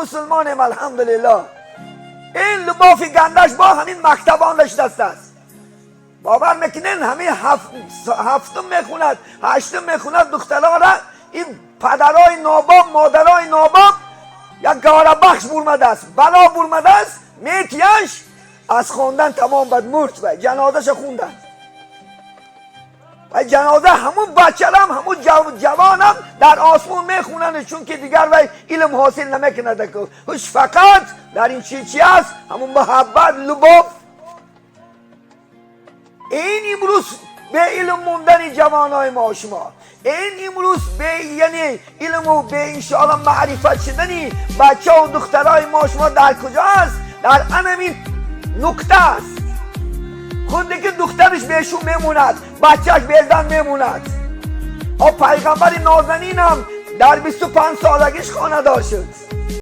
مسلمانیم الحمدلله. این لباف گندش با همین مکتبان دست است. باور میکنین همین هفتم میخوند هشتم میخوند دخترها را این پدرای ناباب مادرای ناباب یک گاره بخش برمده است، بلا برمده است، میتیش از خوندن تمام بد مرد و جنازش خوندن و جنازه همون بچه‌ام همون جوانم در آسمون میخونن، چون که دیگر وی علم حاصل نمیکنه که هوش فقط در این چی است، همون محبت لباف. این امروز به علم موندن جوانای ما شما، این امروز به یعنی علم و به انشاءالله معرفت شدنی بچه و دخترای ما شما در کجا است؟ در همین نکته است. خودی که دخترش بهشون میموند، بچهش بیزن میموند. پیغمبر نازنین هم در 25 سالگیش خانه‌دار شد.